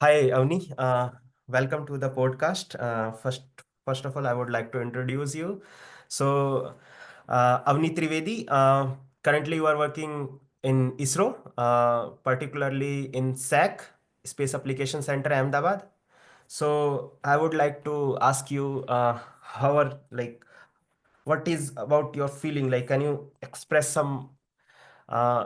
Hi, Avni. Welcome to the podcast. First of all, I would like to introduce you. So, Avni Trivedi, currently you are working in ISRO, particularly in SAC, Space Application Center, Ahmedabad. So, I would like to ask you, what is about your feeling? Like, can you express some uh,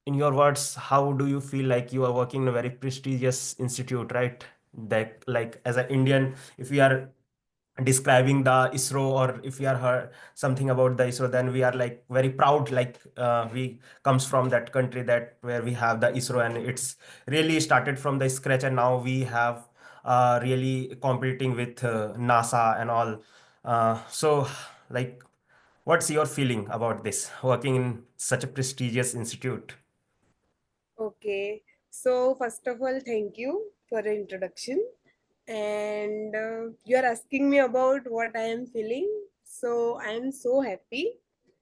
in your words, how do you feel like you are working in a very prestigious institute, right? That, like, as an Indian, if we are describing the ISRO, or if we are heard something about the ISRO, then we are like very proud, like we comes from that country that where we have the ISRO, and it's really started from the scratch, and now we have really competing with NASA and all. So, like, what's your feeling about this, working in such a prestigious institute? Okay, so first of all, thank you for the introduction. And you are asking me about what I am feeling. So I am so happy.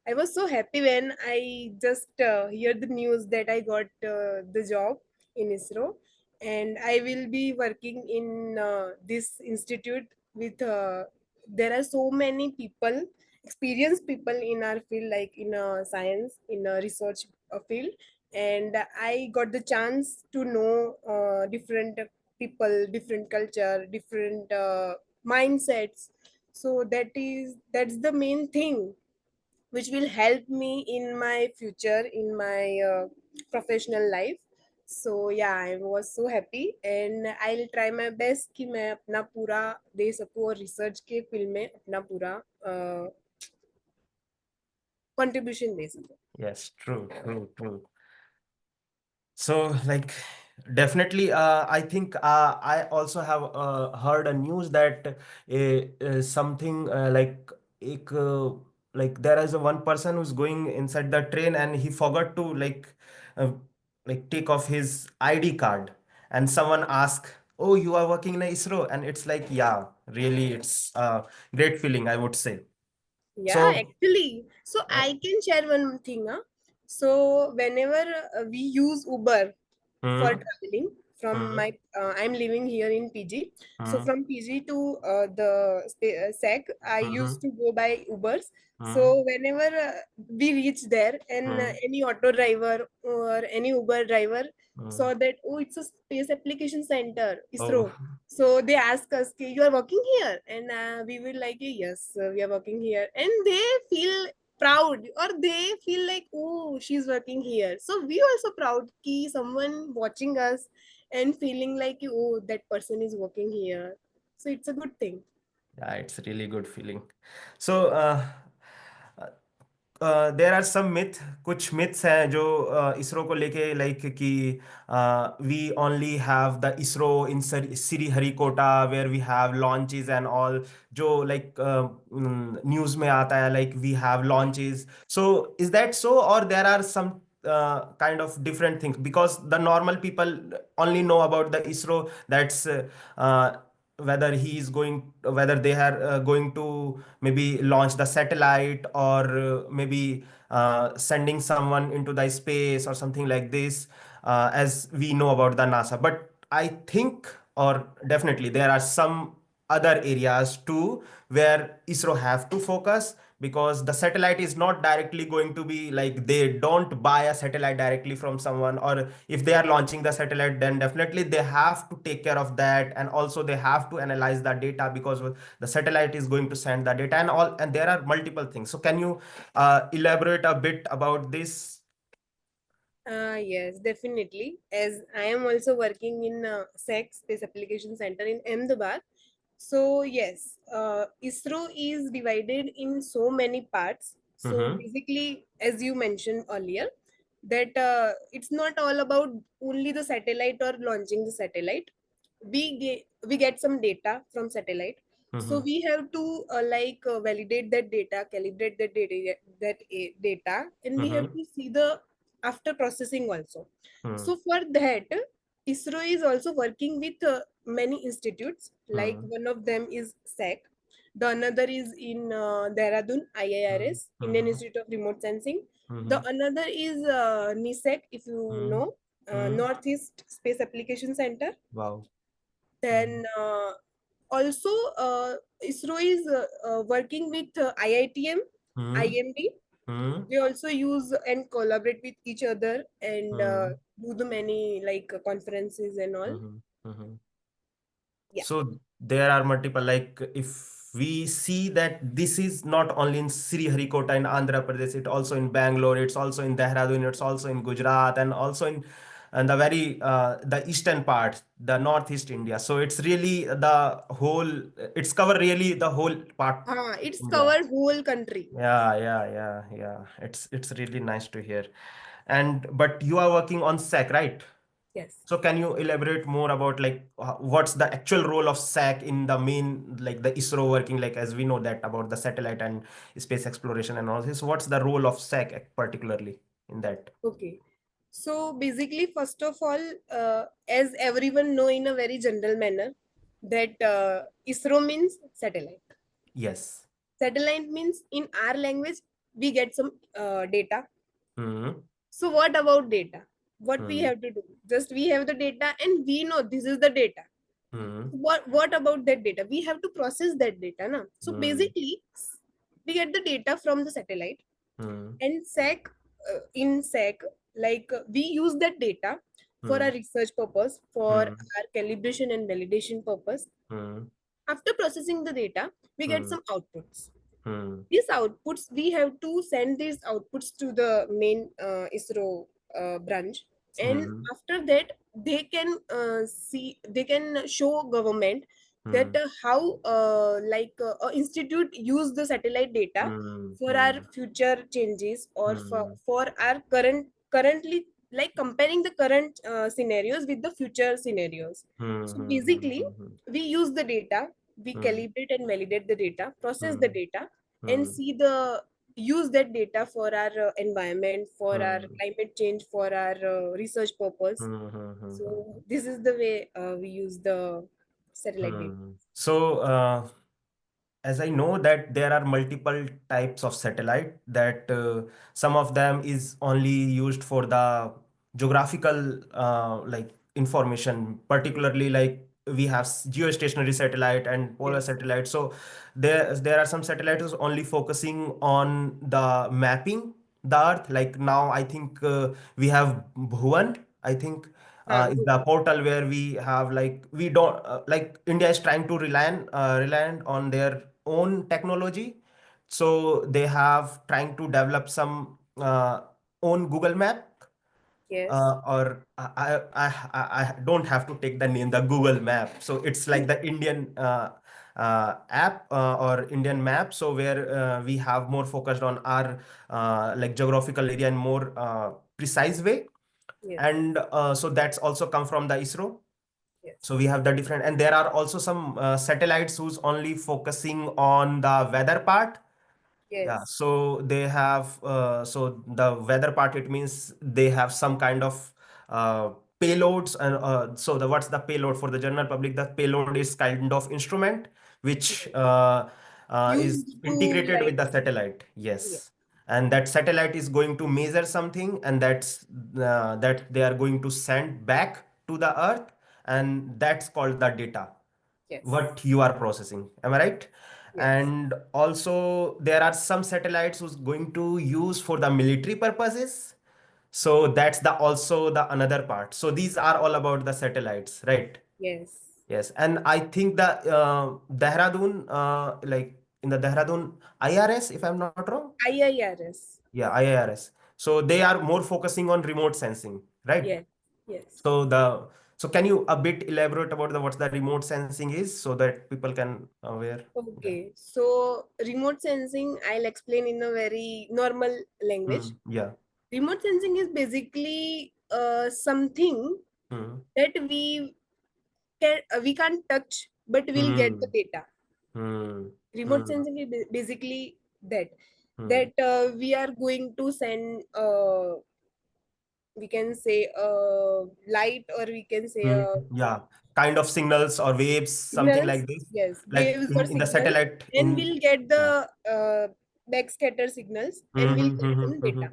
I was so happy when I just heard the news that I got the job in ISRO, and I will be working in this institute with. There are so many people, experienced people in our field, like in science, in a research field, and I got the chance to know different people, different culture, different mindsets. So that's the main thing which will help me in my future, in my professional life. So yeah, I was so happy and I'll try my best कि मैं अपना पूरा दे सकूं और research के field में अपना पूरा कंट्रीब्यूशन दे सकूं. Yes, true, true, true. So, like, definitely, I think I also have heard a news that something ek, uh, like there is a one person who's going inside the train and he forgot to uh, take off his ID card, and someone asked, "Oh, you are working in ISRO?" And it's like, yeah, really, it's a great feeling, I would say. Yeah, So, actually. So uh, I can share one thing. Huh? So whenever we use Uber for hmm, traveling from hmm, my, I'm living here in PG. So hmm, from PG to the SEC, I hmm, used to go by Ubers. hmm, So whenever we reach there, and hmm, any auto driver or any Uber driver hmm. saw that, oh, it's a space application center, Oh. ISRO. So they ask us, "Okay, you are working here," and we will like, "Yes, we are working here," and they feel proud, or they feel like, oh, she's working here. So we also proud ki someone watching us and feeling like, oh, that person is working here. So it's a good thing. Yeah, it's a really good feeling. So, there are some myth कुछ myths हैं जो ISRO को लेके, like कि we only have the ISRO in Sriharikota where we have launches and all, जो like news में आता है, like we have launches. So is that so, और there are some kind of different things, because the normal people only know about the ISRO, that's whether he is going, whether they are going to maybe launch the satellite, or maybe sending someone into the space or something like this, as we know about the NASA. But I think, or definitely, there are some other areas too where ISRO have to focus, because the satellite is not directly going to be like, they don't buy a satellite directly from someone, or if they are launching the satellite, then definitely they have to take care of that, and also they have to analyze the data, because the satellite is going to send the data and all, and there are multiple things. So can you elaborate a bit about this? Yes, definitely. As I am also working in SEC Space Application Center in Ahmedabad. So yes, ISRO is divided in so many parts. So Mm-hmm. basically, as you mentioned earlier, that it's not all about only the satellite or launching the satellite. We get some data from satellite. So Mm-hmm. we have to validate that data, calibrate that data, and we have Mm-hmm. to see the after processing also. Mm-hmm. So for that, ISRO is also working with many institutes. Like Mm-hmm. one of them is SEC, the another is in Dehradun, IIRS, Indian Mm-hmm. Institute of Remote Sensing. The Mm-hmm. another is NISEC, if you Mm-hmm. know, Mm-hmm. Northeast Space Application Center. Wow. Then also ISRO is working with IITM, Hmm. IMD. Hmm. They also use and collaborate with each other and Hmm. do the many like conferences and all. Hmm. Hmm. Yeah. So there are multiple, like if we see that this is not only in Sriharikota in Andhra Pradesh, it also in Bangalore, it's also in Dehradun, it's also in Gujarat, and also in and the very the eastern part, the northeast India. So it's really the whole, it's cover really the whole part It's India. covered whole country. Yeah, yeah, yeah, yeah. It's really nice to hear. And but you are working on SEC, right? Yes. So can you elaborate more about like what's the actual role of SAC in the main, like the ISRO working, like as we know that about the satellite and space exploration and all this. What's the role of SAC particularly in that? Okay. So basically, first of all, as everyone know in a very general manner, that ISRO means satellite. Yes. Satellite means in our language we get some data. Hmm. So what about data? What we Hmm. have to do? Just we have the data and we know this is the data. Hmm. What about that data? We have to process that data, na? So Hmm. basically, we get the data from the satellite Hmm. and in SEC, like we use that data for our Hmm. research purpose, for Hmm. our calibration and validation purpose. Hmm. After processing the data, we get Hmm. some outputs. Hmm. These outputs, we have to send these outputs to the main ISRO branch, and Hmm. after that they can show government that Hmm. how institute use the satellite data Hmm. for our Hmm. future changes or Hmm. for our currently, like comparing the current scenarios with the future scenarios. Hmm. So Hmm. basically Hmm. we use the data, we Hmm. calibrate and validate the data, process the Hmm. data, and Hmm. see the use that data for our environment, for our Hmm. climate change, for our research purpose. Hmm. Hmm. Hmm. So Hmm. this is the way we use the satellite data. So, as I know that there are multiple types of satellite, that some of them is only used for the geographical like information, particularly like we have geostationary satellite and polar Yes. satellite. So there are some satellites only focusing on the mapping the Earth. Like now, I think we have Bhuvan. I think is Good. the portal where we have like we don't like India is trying to rely on their own technology. So they have trying to develop some own Google Map, Yes. or I don't have to take the name, the Google Map. So it's like the Indian app or Indian map. So where we have more focused on our like geographical area in more precise way. Yes. And so that's also come from the ISRO. Yes. So we have the different, and there are also some satellites who's only focusing on the weather part. Yeah, Yes. so they have so the weather part, it means they have some kind of uh, payloads. And so the what's the payload for the general public? The payload is kind of instrument which Yes. is Used to integrated with like, the satellite. yes. Yes, and that satellite is going to measure something, and that they are going to send back to the Earth, and that's called the data Yes. what you are processing. Am I right? Yes. And also there are some satellites who's going to use for the military purposes. So that's the also the another part. So these are all about the satellites, right? Yes. Yes, and I think the Dehradun, like in the Dehradun IRS, if I'm not wrong. IIRS. Yeah, IIRS. So they are more focusing on remote sensing, right? Yes. Yes. So the so can you a bit elaborate about the what the remote sensing is so that people can aware that? Okay, so remote sensing, I'll explain in a very normal language. Yeah. Remote sensing is basically something Hmm. that we can't touch, but we'll get the Hmm. data. Hmm. Remote Hmm. sensing is basically that Hmm. we are going to send we can say light, or we can say Hmm. Yeah. Kind of signals or waves, something signals. like this. Yes, Like waves or in the signals, satellite and in we'll get yeah. the backscatter signals, and Hmm. we'll Hmm. get Hmm. some Hmm. Hmm. data.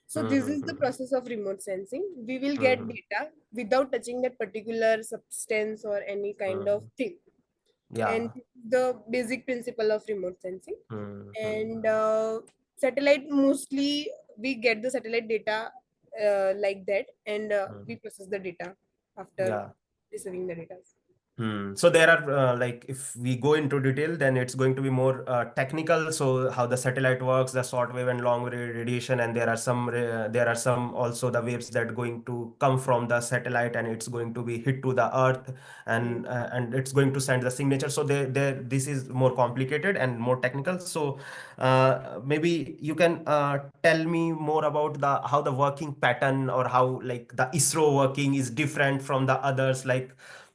So this is the process of remote sensing. We will get Mm-hmm. data without touching that particular substance or any kind of Mm-hmm. thing. And Yeah. the basic principle of remote sensing. Mm-hmm. And satellite, mostly we get the satellite data like that, and we process the data after Yeah. receiving the data. So there are like if we go into detail, then it's going to be more technical. So how the satellite works, the short wave and long wave radiation, and there are some also the waves that going to come from the satellite, and it's going to be hit to the earth, Hmm. and it's going to send the signature. So there this is more complicated and more technical. So maybe you can tell me more about the how the working pattern, or how like the ISRO working is different from the others, like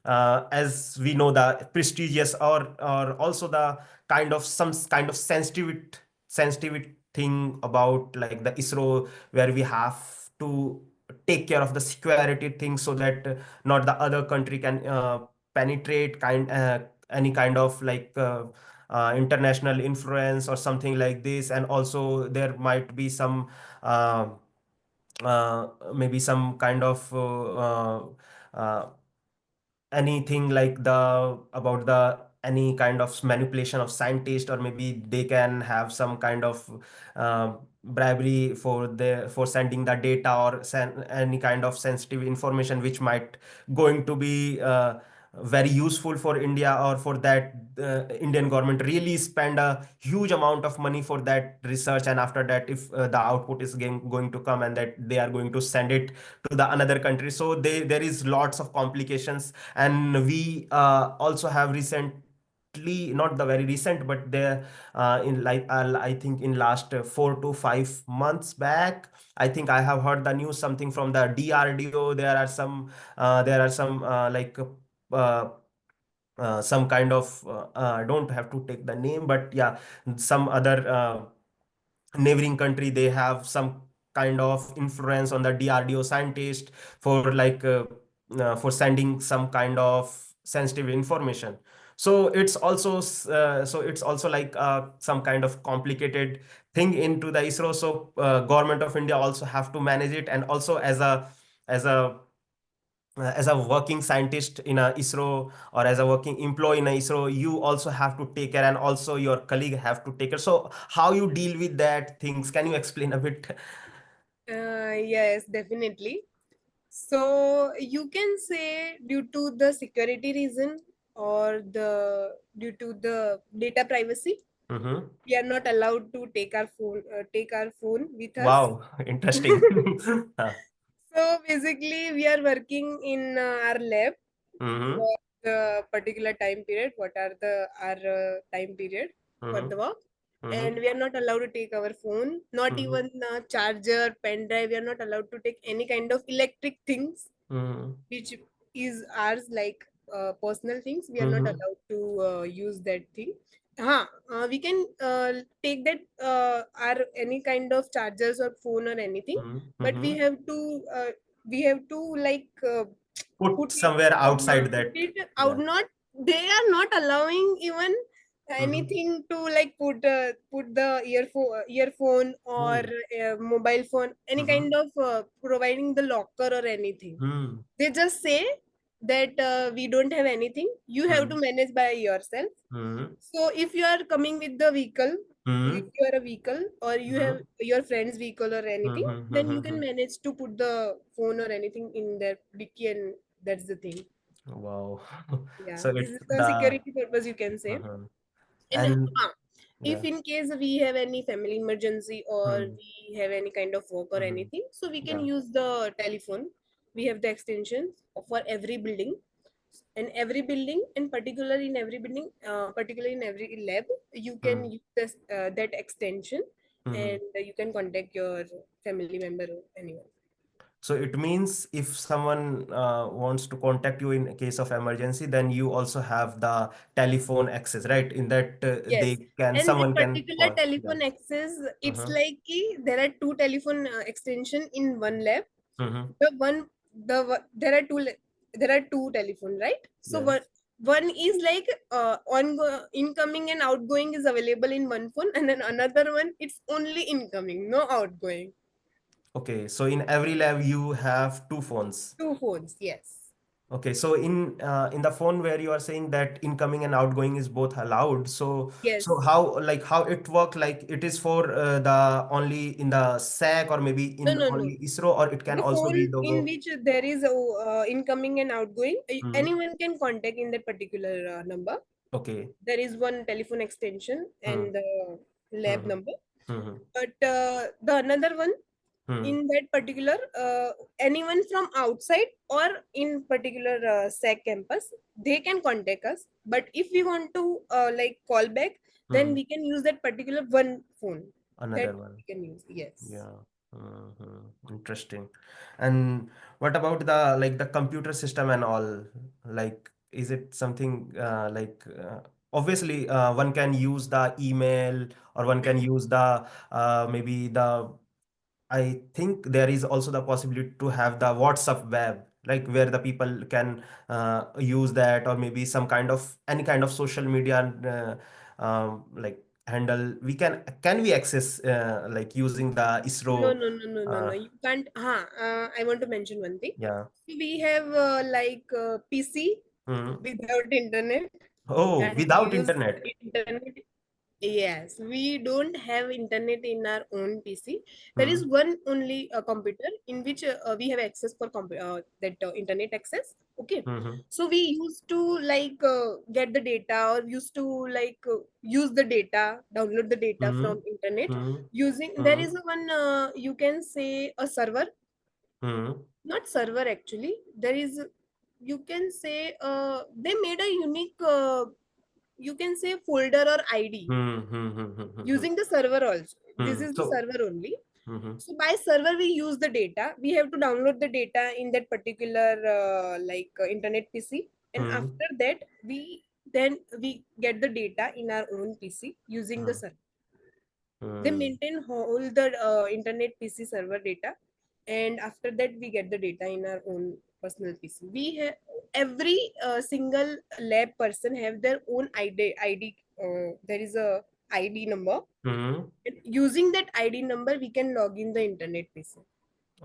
as we know the prestigious, or also the kind of some kind of sensitive thing about like the ISRO, where we have to take care of the security things, so that not the other country can penetrate any kind of like international influence or something like this. And also there might be some uh, maybe some kind of uh, anything like the about the any kind of manipulation of scientists, or maybe they can have some kind of bribery for sending the data, or any kind of sensitive information which might going to be very useful for India, or for that Indian government really spend a huge amount of money for that research, and after that if the output is going to come, and that they are going to send it to the another country. So there is lots of complications. And we also have recently, not the very recent, but there in like I think in last 4 to 5 months back, I think I have heard the news something from the DRDO. There are some uh, some kind of I don't have to take the name, but yeah, some other neighboring country, they have some kind of influence on the DRDO scientist for for sending some kind of sensitive information. So it's also like some kind of complicated thing into the ISRO. So government of India also have to manage it, and also as a as a working scientist in a ISRO, or as a working employee in a ISRO, you also have to take care, and also your colleague have to take care. So how you deal with that things? Can you explain a bit? Yes, definitely. So you can say due to the security reason, or the due to the data privacy, Mm-hmm. we are not allowed to take our phone with us. Wow, interesting. Huh. So basically, we are working in our lab Mm-hmm. for the particular time period. What are the our time period for Mm-hmm. the work? And Mm-hmm. we are not allowed to take our phone, not Mm-hmm. even charger, pen drive. We are not allowed to take any kind of electric things Mm-hmm. which is ours, like personal things. We are not Mm-hmm. allowed to use that thing. We can take that our any kind of chargers or phone or anything, but Mm-hmm. we have to like Put put it somewhere outside put that. it out. Yeah. Not, they are not allowing even Mm-hmm. anything to like put the earphone or Oh. mobile phone, any Mm-hmm. kind of providing the locker or anything. Mm-hmm. They just say that we don't have anything, you have to manage by yourself. Mm-hmm. So if you are coming with the vehicle, if Mm-hmm. you are a vehicle or you have Mm-hmm. your friend's vehicle or anything, Mm-hmm. then you can Mm-hmm. manage to put the phone or anything in their dicky, and that's the thing. Wow. Yeah, So this it's is the the security purpose, you can say. uh And and if yeah. in case we have any family emergency, or Hmm. we have any kind of work or Hmm. anything, so we can Yeah. use the telephone. We have the extensions for every building, and every building, and particularly in every lab, you can Hmm. use that extension, Hmm. and you can contact your family member or anyone. So it means if someone wants to contact you in case of emergency, then you also have the telephone access, right? In that Yes, and that someone can particular call. Yeah. telephone access, it's Uh-huh. like there are two telephone extension in one lab. Mm-hmm. The one there are there are two telephone, right? So Yeah. one is like incoming and outgoing is available in one phone, and then another one it's only incoming, no outgoing. Okay, so in every lab you have two phones. Two phones, yes. Okay, so in the phone where you are saying that incoming and outgoing is both allowed, so Yes. how, like, how it work, like it is for the only in the SAC or maybe No, in no, no. only ISRO, or it can The also be phone the in go. which there is a incoming and outgoing, Hmm. anyone can contact in that particular number. Okay. There is one telephone extension Hmm. and the lab Hmm. number. Hmm. But the another one, Hmm. in that particular, anyone from outside or in particular SAC campus, they can contact us. But if we want to like call back, then Hmm. we can use that particular one phone that Another one. we can use. Yes. Yeah. Interesting. And what about the, like, the computer system and all? Like, is it something obviously one can use the email, or one can use the maybe the, I think there is also the possibility to have the WhatsApp web, like where the people can use that, or maybe some kind of any kind of social media like handle. Can we access like using the No, ISRO? no, no, no, no, no. You can't. I want to mention one thing. Yeah. We have like PC Hmm. without internet, Oh, and we without use internet. internet. Yes, we don't have internet in our own PC. There is Hmm. one only computer in which we have access for that internet access. Okay, Hmm. so we used to like get the data, or used to like use the data, download the data Hmm. from internet Hmm. using. There Hmm. is one you can say a server, Hmm. not server actually. There is, you can say they made a unique you can say folder or ID Hmm. Hmm. Hmm. Hmm. Hmm. Hmm. using the server also. This Hmm. is the So. server only. Hmm. So by server we use the data. We have to download the data in that particular internet PC, and Hmm. after that we get the data in our own PC using the Hmm. server. They Hmm. maintain whole the internet PC server data, and after that we get the data in our own personal PC. We have every single lab person have their own ID. There is a ID number. Hmm. And using that ID number, we can log in the internet PC.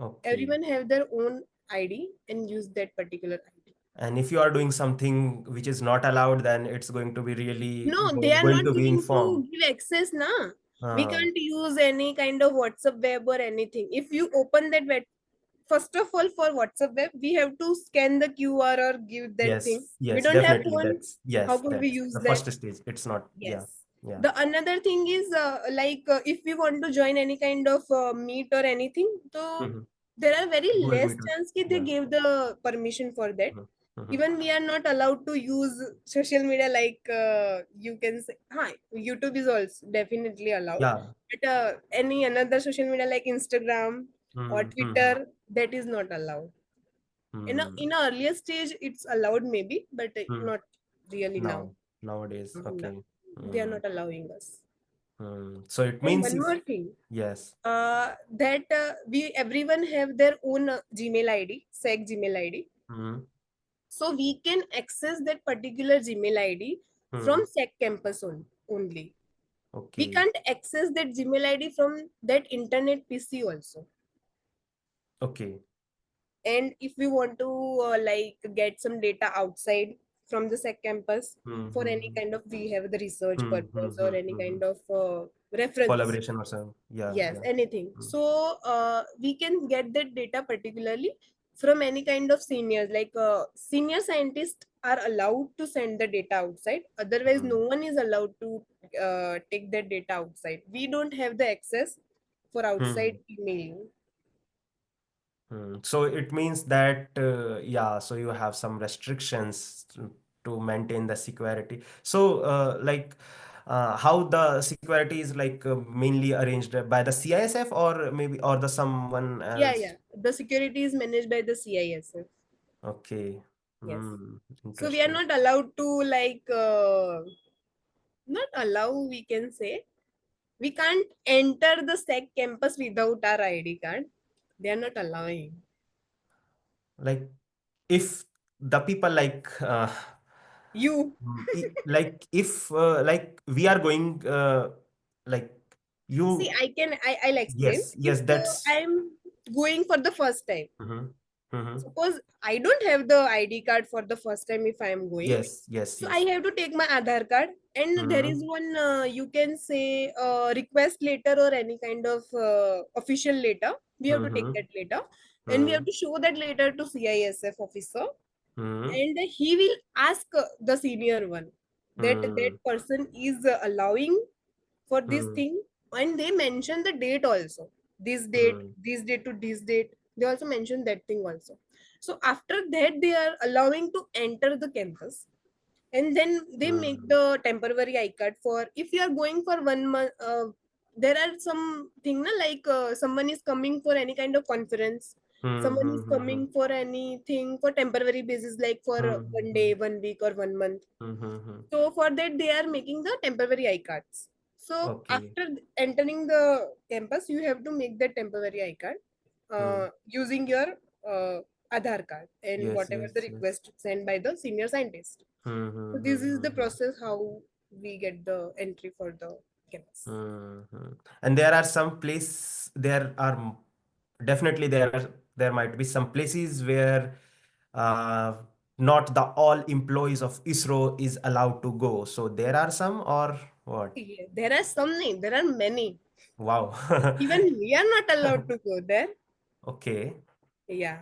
Okay. Everyone have their own ID and use that particular ID. And if you are doing something which is not allowed, then it's going to be really No, they are going not to be going informed. to give access, na. We Uh, can't use any kind of WhatsApp web or anything. If you open that web, first of all, for WhatsApp web, we have to scan the QR or give that thing. yes, We yes, don't have definitely. phone. That's, How yes, could we that's use the that? first stage. It's not, yeah, Yes. yeah. The another thing is if we want to join any kind of meet or anything, so Hmm. there are very Google less Meet. chance that they Yeah. give the permission for that. Hmm. Even we are not allowed to use social media like you can say, hi, YouTube is also definitely allowed, Yeah. but any another social media like Instagram or Mm-hmm. Twitter, that is not allowed. In Hmm. a earlier stage, it's allowed maybe, but Hmm. not really now. Nowadays, No, okay. they are Hmm. not allowing us. So it And means one if, more thing, yes. that we everyone have their own Gmail ID, SEC Gmail ID. Hmm. So we can access that particular Gmail ID from Hmm. SEC campus only. We Okay. can't access that Gmail ID from that internet PC also. Okay. And if we want to like get some data outside from the SEC campus for any Mm-hmm. kind of, we have the research purpose or any Mm-hmm. kind of reference. Collaboration or something. Yeah, Yes, yeah. anything. Mm. So we can get that data particularly from any kind of seniors. Like senior scientists are allowed to send the data outside. Otherwise, no Mm. one is allowed to take that data outside. We don't have the access for outside Hmm. emailing. So it means that, yeah, so you have some restrictions to maintain the security. So, how the security is, like, mainly arranged by the CISF, or maybe, or the someone Yeah, else. yeah. The security is managed by the CISF. Okay. Yes. So we are Interesting. not allowed to like not allow. We can say we can't enter the SEC campus without our ID card. They are not allowing. Like, if the people, like, You like, if like we are going, like, see, you, I'll explain. yes, If yes, that's, I'm going for the first time. Mm-hmm. Mm-hmm. Suppose I don't have the ID card for the first time if I am going, Yes, yes, so I yes. have to take my Aadhaar card, and there is Mm-hmm. one you can say request letter or any kind of official letter. We have to take Mm-hmm. that letter, and we have Mm-hmm. to show that letter to CISF officer, Mm-hmm. and he will ask the senior one that that person is allowing for this Mm-hmm. thing, and they mention the date also, this date to this date, they also mention that thing also. So after that they are allowing to enter the campus, and then they make Mm-hmm. the temporary I card for if you are going for 1 month. There are some thing na, like someone is coming for any kind of conference, someone is Mm-hmm. coming for anything for temporary basis, like for one Mm-hmm. day, 1 week, or 1 month. Mm-hmm. So for that they are making the temporary I cards. So Okay. after entering the campus, you have to make that temporary I card Mm. using your uh, Aadhaar card and Yes, whatever the yes, yes. request sent by the senior scientist. So this is the Mm-hmm. process how we get the entry for the campus. Mm-hmm. And there are some place, there are definitely there might be some places where uh, not the all employees of ISRO is allowed to go. So there are some or what? Yeah, there are some names, there are many. Wow. Even we are not allowed to go there. Okay. Yeah,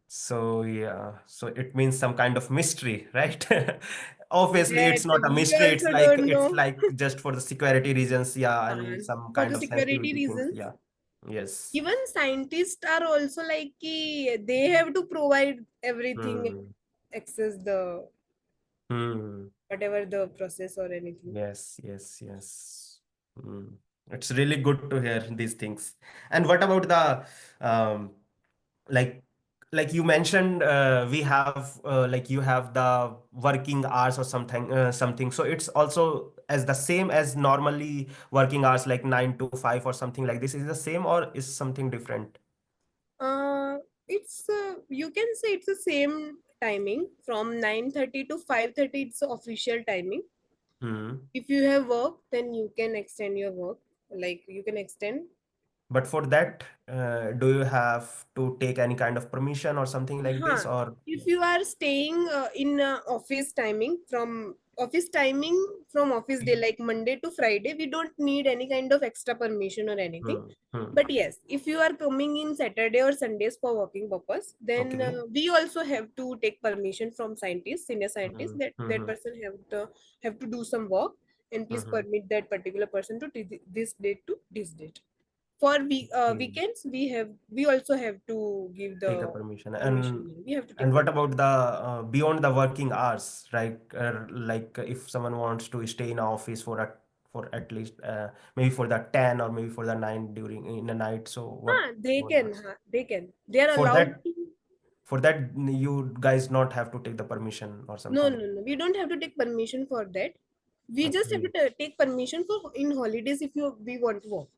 So yeah, so it means some kind of mystery, right? Obviously, that it's not a we mystery. also don't It's know. like just for the security reasons, yeah, and And some for kind the of security sensitivity things, reasons, yeah. Yes. even scientists are also like ki they have to provide everything, Hmm. access the Hmm. whatever the process or anything. Yes, yes, yes. Hmm. It's really good to hear these things. And what about the like like you mentioned we have like you have the working hours or something, so it's also as the same as normally working hours like 9 to 5 or something like this, is the same or is something different? uh it's you can say it's the same timing from 9:30 to 5:30, it's the official timing. Hmm. If you have work, then you can extend your work, like you can extend. But for that do you have to take any kind of permission or something like this Huh. or If you are staying in office timing from office day, like Monday to Friday, we don't need any kind of extra permission or anything. hmm. Hmm. But yes, if you are coming in Saturday or Sundays for working purpose, then Okay. we also have to take permission from scientists, senior scientists, Hmm. that that Hmm. person have to do some work, and please Hmm. permit that particular person to this date to this date. For Okay. weekends, we also have to give Take a the permission. permission. We have to And take what permission. about the beyond the working hours, right? Like if someone wants to stay in a office for at least maybe for the 10 or maybe for the 9 during in the night, so They what can, they can. They are for allowed that to. for that you guys not have to take the permission or No, something no, like no. We don't have to take permission for that. We that? just have to Okay. take permission for in holidays if you we want to work.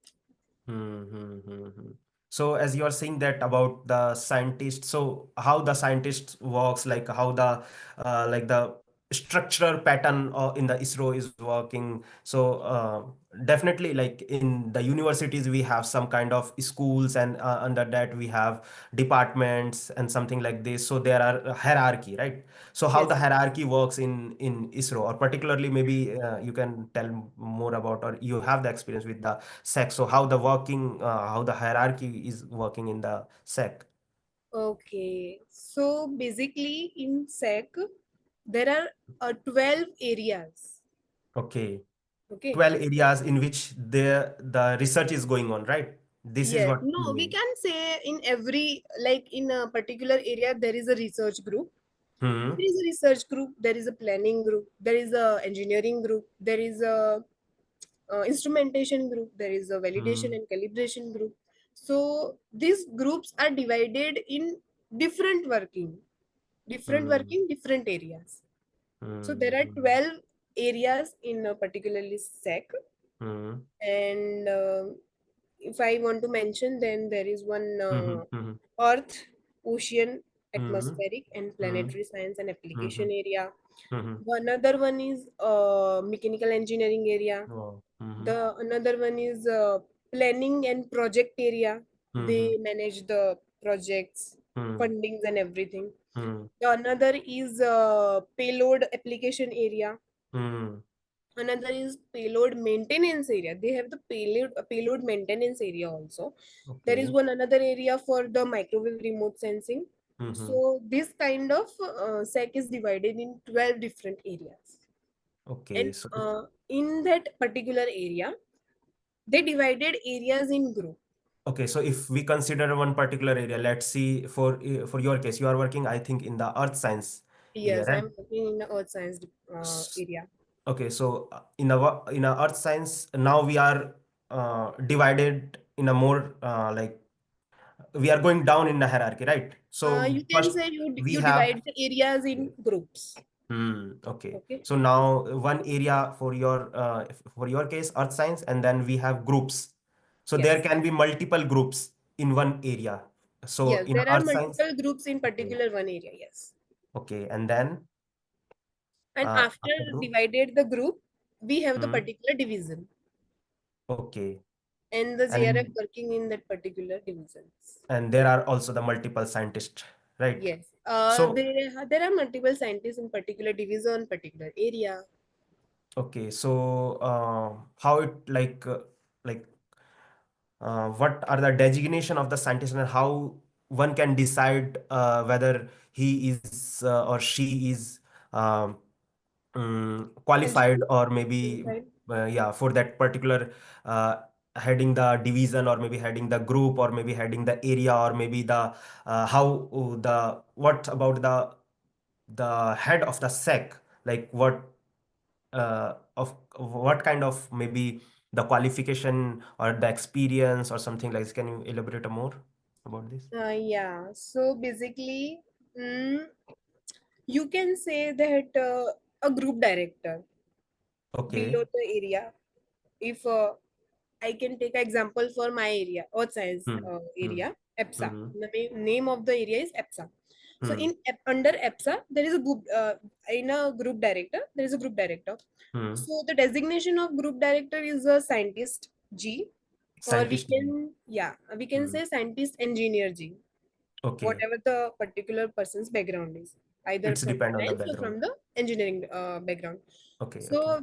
So as you are saying that about the scientists, so how the scientists works, like how the structural pattern in the ISRO is working. So definitely, like in the universities, we have some kind of schools, and under that we have departments and something like this. So there are a hierarchy, right? So how the Yes. hierarchy works in ISRO, or particularly maybe you can tell more about, or you have the experience with the sec, so how the hierarchy is working in the sec. Okay. So basically, in SEC, there are 12 areas. Okay. Okay. 12 areas in which the research is going on, right? This is Yes. what you No, we mean. can say in every, like in a particular area, there is a research group. Hmm. There is a research group, there is a planning group, there is a engineering group, there is a instrumentation group, there is a validation Hmm. and calibration group. So these groups are divided in different working, Hmm. different areas. So there are Hmm. 12 areas in a particularly SEC, Hmm. and if I want to mention, then there is one Hmm. Hmm. Earth, Ocean, Hmm. Atmospheric, and Hmm. Planetary Science and Hmm. Application area. Hmm. Another one is Mechanical Engineering area. Wow. Hmm. The another one is Planning and Project area. They manage the projects, Hmm. fundings, and everything. Hmm. The another is payload application area. Hmm. Another is payload maintenance area. They have the payload maintenance area also. There is Okay. one another area for the microwave remote sensing. Hmm. So this kind of SEC is divided in 12 different areas. Okay. And So in that particular area, they divided areas in group. okay. So if we consider one particular area, let's see for your case, you are working, I think, in the earth science area, Yes, right? I'm working in the earth science S- area. Okay. So in a earth science now we are divided in a more like we are going down in the hierarchy, right? So You can first say we you have. divide the areas in groups. Okay. Okay. So now one area for your case, earth science, and then we have groups. So there Yes. can be multiple groups in one area. So Yes, in there are earth science, multiple groups in okay, particular one area. Yes. okay, and then And after after group, divided the group, we have the hmm, particular division okay, and the JRF and working in that particular divisions. there are also the multiple scientists, right? Yes. So There are multiple scientists in particular division, particular area. okay, so how it like what are the designation of the scientist and how one can decide whether he is or she is um, qualified Eligible, or maybe qualified. yeah, for that particular uh, heading the division or maybe heading the group or maybe heading the area or maybe the how the what about the head of the sec, like what of what kind of maybe the qualification or the experience or something like this. Can you elaborate more about this? Yeah. So basically, mm, you can say that a group director Okay. below the area. If I can take an example for my area, earth science Hmm. Hmm. area, EPSA. Hmm. The name of the area is EPSA. So Hmm. under EPSA, there is a group in a group director. There is a group director. Hmm. So the designation of group director is a scientist G, or Scientist. we can Hmm. say scientist engineer G, Okay. whatever the particular person's background is, either It's from depend on the science or background. from the engineering background. Okay. Okay. So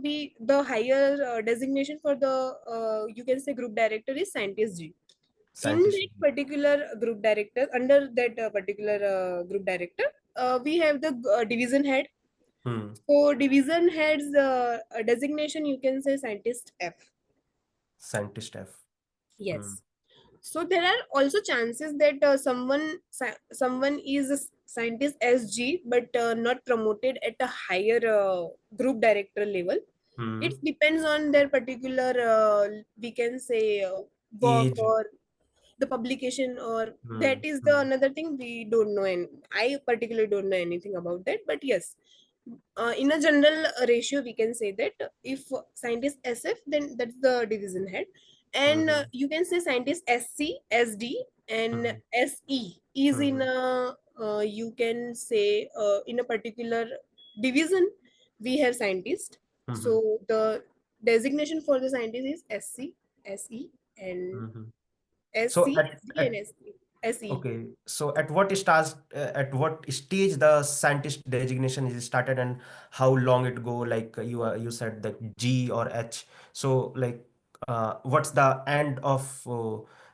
the higher designation for the you can say group director is scientist G. In Scientist. that particular group director, under that particular group director, we have the division head. Hmm. So division head's designation you can say scientist F. Scientist F. Hmm. Yes. So there are also chances that someone is a scientist SG but not promoted at a higher group director level. It Hmm. depends on their particular we can say work Age. or the publication, or that Hmm. is the Hmm. another thing we don't know, and I particularly don't know anything about that. But yes, in a general ratio we can say that if scientist SF, then that's the division head. And Hmm. you can say scientist SC, SD, and Hmm. SE is in Hmm. a you can say in a particular division we have scientist. Hmm. So the designation for the scientist is SC, SE, and Hmm. So SC, SD, and SE. SE. okay, so at what stage the scientist designation is started and how long it go? Like you said that G or H. So like what's the end of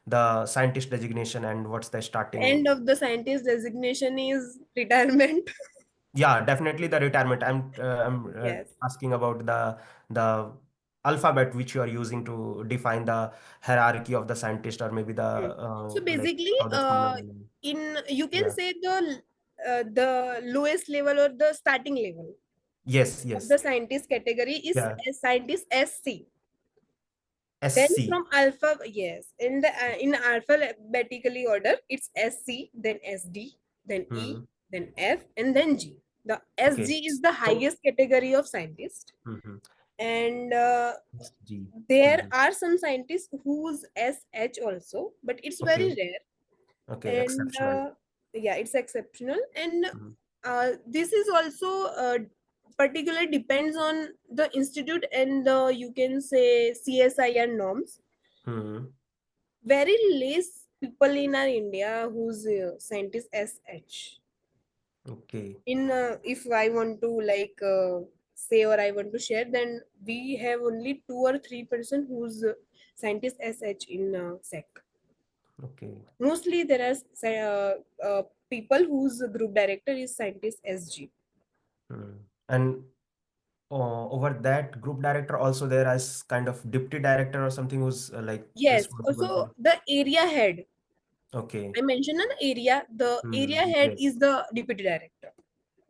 the scientist designation and what's the starting? End of the scientist designation is retirement. Yeah, definitely the retirement. I'm Yes. asking about the alphabet which you are using to define the hierarchy of the scientist or maybe the Hmm. So like basically, how the fundamental. in you can Yeah. say the lowest level or the starting level Yes, of the yes. scientist category is Yeah. scientist SC. Then SC. from alpha, yes, in alphabetically order, it's SC, then SD, then E, Hmm. then F, and then G. The Okay. SG is the So, highest category of scientist, hmm, and SG. there Hmm. are some scientists whose SH also, but it's very Okay. rare. Okay. And Exceptional. yeah, it's exceptional. And Hmm. this is also particularly depends on the institute and the you can say CSIR norms. Hmm. Very less people in our India whose scientist SH. Okay. In if I want to like say or I want to share, then we have only 2 or 3% whose scientist SH in SEC. Okay. Mostly there are people whose group director is scientist SG. Hmm. And over that group director also there is kind of deputy director or something who's like Yes, responsible also for. the area head. Okay. I mentioned an area. The area head Yes. is the deputy director.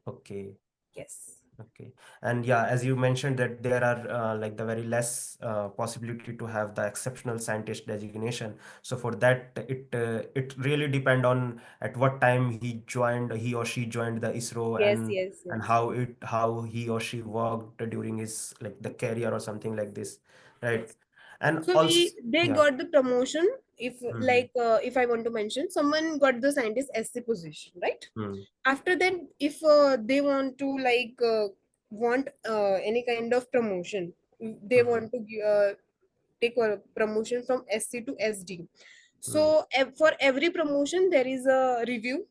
Okay. Yes. Okay. And yeah, as you mentioned that there are like the very less possibility to have the exceptional scientist designation. So for that, it really depend on at what time he or she joined the ISRO, Yes, yes, and yes. how he or she worked during his like the career or something like this, right? Yes. And So also, they yeah. got the promotion. If Mm-hmm. like if I want to mention, someone got the scientist SC position, right? After that, if they want to like want any kind of promotion, they Mm-hmm. want to take a promotion from SC to SD. Mm-hmm. So for every promotion, there is a review.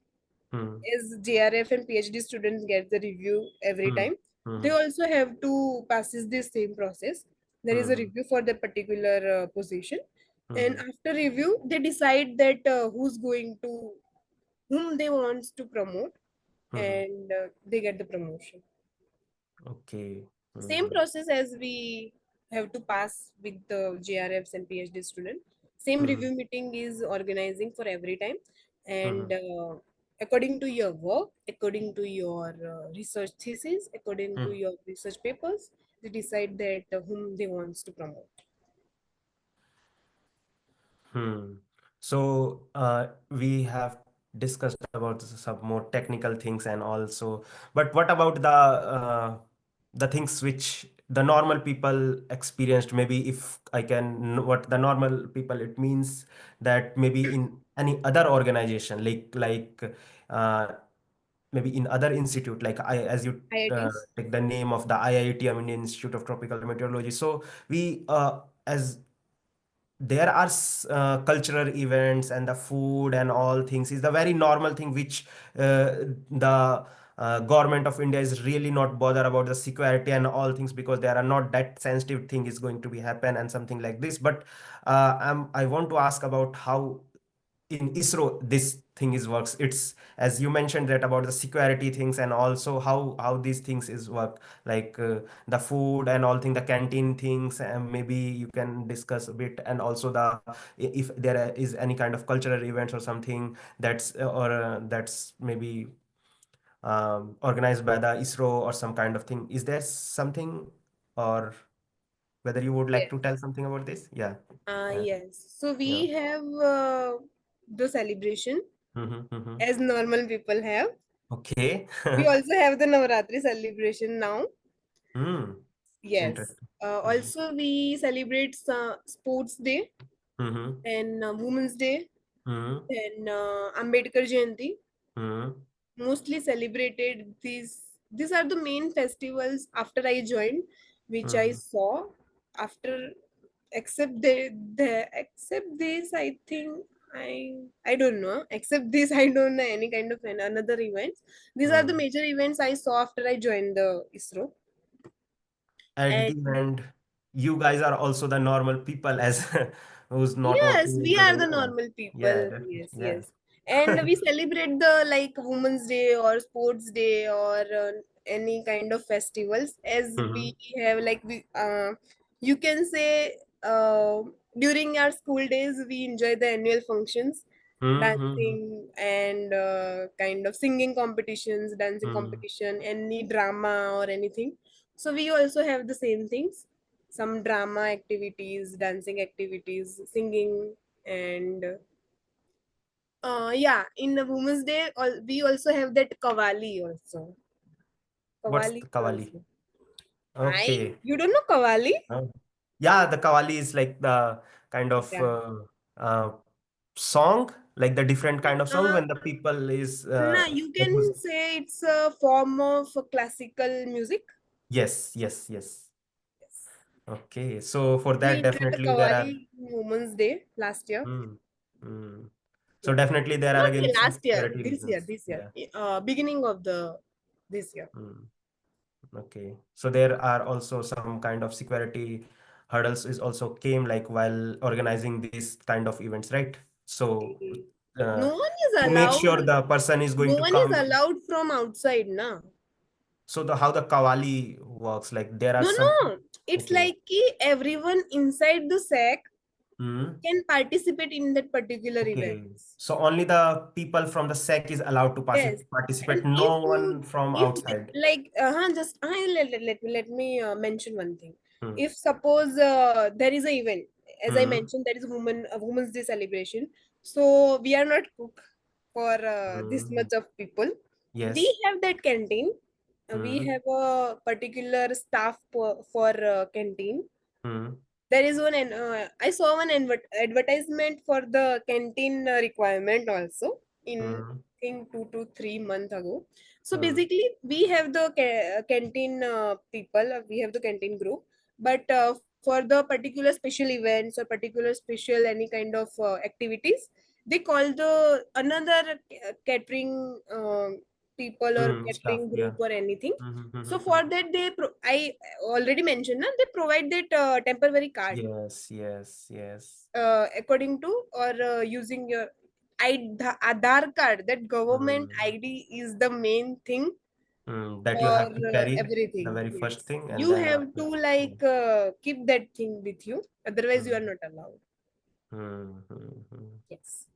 Mm-hmm. As JRF and PhD students get the review every Mm-hmm. time, they Mm-hmm. also have to passes this same process. There is a Mm-hmm. review for the particular position, and Mm-hmm. after review, they decide that who's going to whom they wants to promote, Mm-hmm. and they get the promotion. Okay. Same Mm-hmm. process as we have to pass with the JRFs and PhD student. Same Mm-hmm. review meeting is organizing for every time, Mm-hmm. and according to your work, according to your research thesis, according to Mm-hmm. your research papers, they decide that whom they wants to promote. Hmm. So we have discussed about some more technical things and also, but what about the things which the normal people experienced? Maybe if I can, what the normal people, it means that maybe in any other organization, uh, maybe in other institute, like I, as you IITs? take the name of the IIT, I mean Institute of Tropical Meteorology. So we as there are cultural events and the food and all things is the very normal thing which the government of India is really not bother about the security and all things because there are not that sensitive thing is going to be happen and something like this. But I want to ask about how in ISRO this thing is works. It's as you mentioned that about the security things and also how these things is work, like the food and all thing, the canteen things, and maybe you can discuss a bit, and also the if there is any kind of cultural events or something that's maybe organized by the ISRO or some kind of thing. Is there something, or whether you would like Yes. to tell something about this? Yeah. Yeah. Yes. So Yeah. we have the celebration Mm-hmm, mm-hmm. as normal people have. Okay. We also have the Navaratri celebration now. Hmm. It's Yes. interesting. Mm-hmm. Also, we celebrate Sports Day Mm-hmm. and Women's Day Mm-hmm. and Ambedkar Jayanti. Mm-hmm. Mostly celebrated these are the main festivals after I joined, which I Mm-hmm. saw after except except this I think I don't know. Except this, I don't know any kind of another events. These are the Mm. major events I saw after I joined the ISRO. At the And end, you guys are also the normal people as who's not yes, working we into are the, the yeah. normal Yeah, people. Yes, yeah. yes. And we celebrate the like Women's Day or Sports Day or any kind of festivals as Mm-hmm. we have like we you can say during our school days we enjoy the annual functions, Mm-hmm. dancing and kind of singing competitions, dancing Mm-hmm. competition, any drama or anything. So we also have the same things, some drama activities, dancing activities, singing, and yeah, in the Women's Day, we also have that Kavali also. What's Kavali the Kavali? also. Okay. You don't know Kavali? Oh. Yeah, the Kavali is like the kind of Yeah. uh, song, like the different kind of song Uh, when the people is no, you like who's, can say it's a form of classical music. yes, yes, yes. Yes. Okay, so for We that enjoyed the definitely there are. Kavali Women's Day last year. Hmm. Hmm. So definitely there are Not again some last year, security this year, reasons. this year, Yeah. beginning of the this year. Mm. Okay. So there are also some kind of security hurdles is also came like while organizing these kind of events, right? So Okay. But uh, no one is to make allowed. sure the person is No going to one is come. allowed from outside, na. So the how the kawali works, like there are No, some. no. It's Okay. like ki everyone inside the SEC Hmm. can participate in that particular Okay. events. So only the people from the SEC is allowed to Yes, participate, and if no one from if outside. like just let me mention one thing. Hmm. If suppose there is a event, as I Hmm. mentioned, there is a Women's Day celebration. So we are not cook for this Hmm. much of people. We Yes. have that canteen. We Hmm. have a particular staff for canteen. Hmm. There is one, I saw one advertisement for the canteen requirement also in Hmm. I think 2 to 3 months ago. So Hmm. basically, we have the canteen people, we have the canteen group, but for the particular special events or particular special any kind of activities, they call the another catering people or Hmm. Stuff. catering Yeah. group or anything. Hmm. Hmm. So Hmm. for Hmm. that, I already mentioned that they provide that temporary card Yes. Yes. Yes. according to or using your Aadhaar card. That government Hmm. ID is the main thing That you for have to carry the everything. very first Yes, thing, and you then have to after. like keep that thing with you. Otherwise, you are Hmm. not allowed. Hmm. Hmm. Hmm. Yes.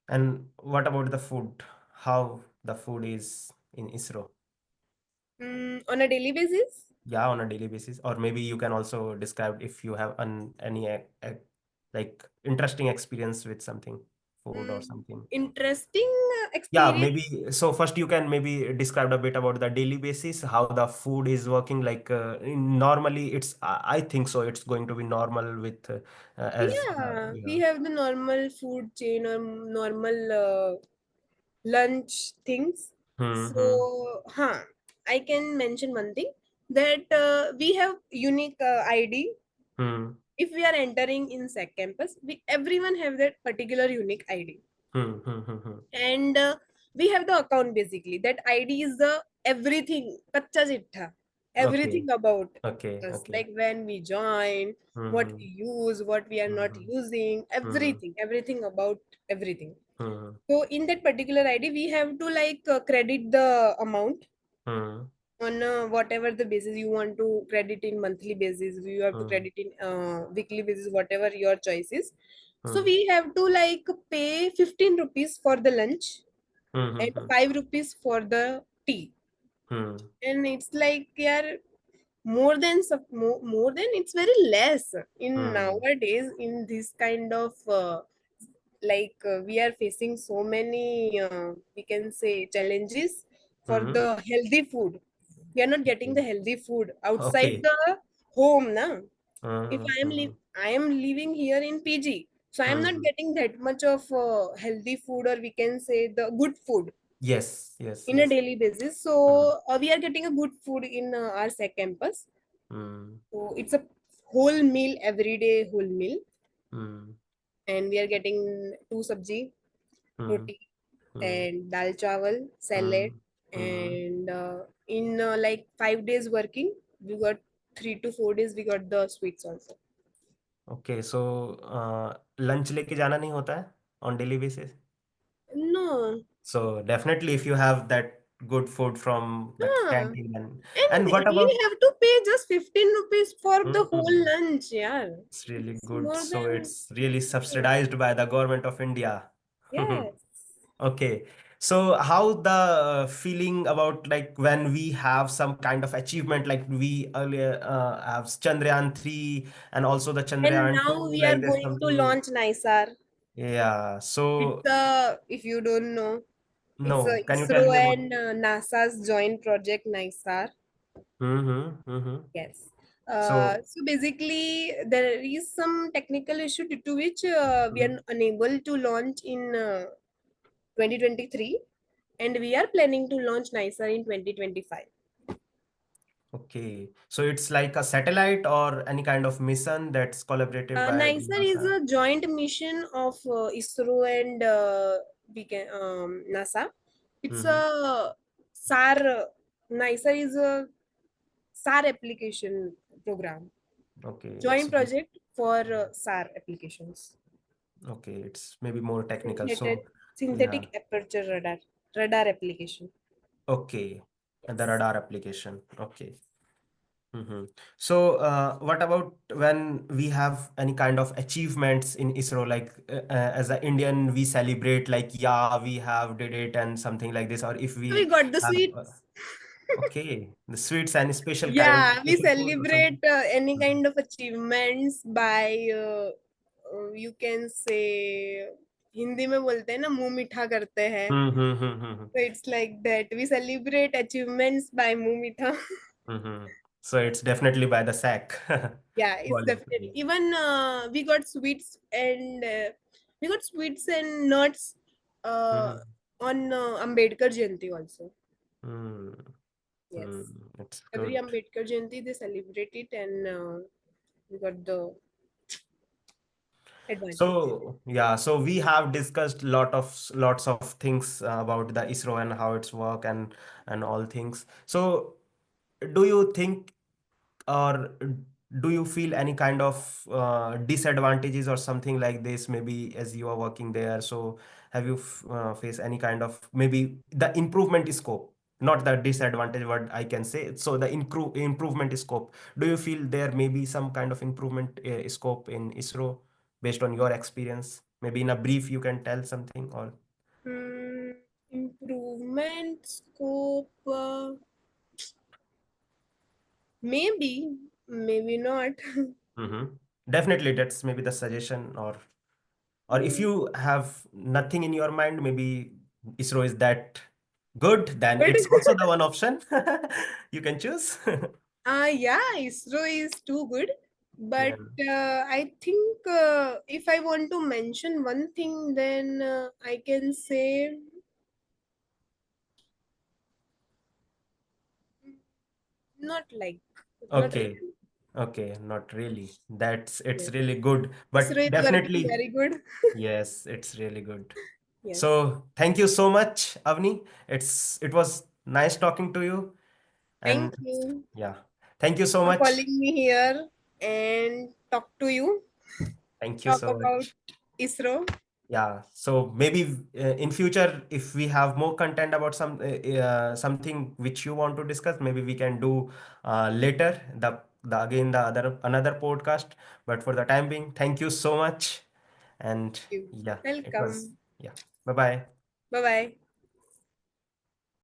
And what about the food? How the food is in ISRO? On a daily basis. Yeah, on a daily basis, or maybe you can also describe if you have any like interesting experience with something, food or something. Interesting Yeah, experience. maybe. So first you can maybe describe a bit about the daily basis, how the food is working. Like normally, I think so. It's going to be normal with as Yeah, we yeah. have the normal food chain or normal lunch things. Hmm. So, I can mention one thing that we have unique ID. Hmm. If we are entering in SEC campus, we everyone have that particular unique ID, Hmm. Hmm. Hmm. Hmm. and we have the account basically. That ID is the everything, kacha chitta, Okay. everything about Okay. us. Okay. Like when we join, what Hmm. we use, what we are not Hmm. using, Hmm. everything about everything. Hmm. So in that particular ID, we have to like credit the amount Hmm. on whatever the basis you want to credit in monthly basis. You have to Hmm. credit in weekly basis, whatever your choice is. So Hmm. we have to like pay 15 rupees for the lunch Hmm. and Hmm. 5 rupees for the tea. Hmm. And it's like, yeah, more than it's very less in Hmm. nowadays in this kind of we are facing so many we can say challenges for Hmm. the healthy food. We are not getting Okay. the healthy food outside Okay. the home na. If Hmm. Hmm. I am living here in PG, so I am not Hmm. getting that much of healthy food, or we can say the good food Yes. Yes. in a Yes. daily basis. Hmm. So we are getting a good food in our SEC campus. Hmm. So it's a whole meal, everyday whole meal, Hmm. and we are getting two sabji, Hmm. roti, Hmm. and dal chawal, salad, Hmm. Hmm. and in like 5 days working, we got 3 to 4 days. We got the sweets also. Okay. So lunch लेके जाना नहीं होता है on daily basis. No, So definitely, if you have that good food from the ah, canteen, and and what we about? have to pay just 15 rupees for the whole Hmm. lunch. Yeah, It's really it's good. more So than it's really subsidized by the government of India. yes. Okay. So how the feeling about like when we have some kind of achievement, like we earlier have Chandrayaan 3 and also the And Chandrayaan now 2, we are like there's going to something. launch NISAR. Yeah. It's So a, if you don't know, it's a no, can you tell ISRO me about? and NASA's joint project NISAR. Mm-hmm. Mm-hmm. Yes. So. So basically, there is some technical issue due to which we Mm, are unable to launch in 2023, and we are planning to launch NISAR in 2025. Okay. So it's like a satellite or any kind of mission that's collaborated by NICER is NASA. a joint mission of ISRO and NASA. It's Mm-hmm. a SAR. NICER is a SAR application program. Okay. Joint project for SAR applications. It's maybe more technical. Synthetic So yeah. synthetic aperture radar application. Okay. And the Yes. radar application. Okay. Mm-hmm. So, what about when we have any kind of achievements in ISRO? Like, as an Indian, we celebrate like, yeah, we have did it and something like this. Or if So we we got the have, sweets. okay, the sweets and special kind, Yeah, we special food or celebrate something. any Mhm. kind of achievements by you can say Hindi में बोलते हैं ना मुंह मीठा करते हैं. Mm-hmm. So it's like that. We celebrate achievements by मुंह मीठा. Mm-hmm. So it's definitely by the sack. Yeah, it's definitely. Quality. Even we got sweets and nuts uh, Mm-hmm. on Ambedkar Jayanti also. Yes. It's Every good. Ambedkar Jayanti they celebrate it and we got the advantage. So yeah, so we have discussed lots of things about the ISRO and how it's work and all things. So do you think or do you feel any kind of disadvantages or something like this maybe as you are working there? So have you faced any kind of maybe the improvement scope, not the disadvantage what I can say. So the improvement scope, do you feel there may be some kind of improvement scope in ISRO based on your experience? Maybe in a brief you can tell something or. Hmm, improvement scope, maybe, maybe not. Mhm. Definitely that's maybe the suggestion or if you have nothing in your mind, maybe ISRO is that good, then Good. it's also the one option you can choose. Yeah, ISRO is too good. Yeah. But I think if I want to mention one thing, then I can say not like, not Okay. really. Okay. Not really. It's Yes. really good, ISRO but is working definitely, very good. yes, it's really good. Yes. So thank you so much, Avni. It was nice talking to you. Thank And you yeah, thank you so for much. calling me here and talk to you, Thank you talk so about much. ISRO. Yeah, so maybe in future, if we have more content about something which you want to discuss, maybe we can do later the again the other another podcast. But for the time being, thank you so much, and You. yeah, it was Welcome. yeah. Bye bye. Bye bye.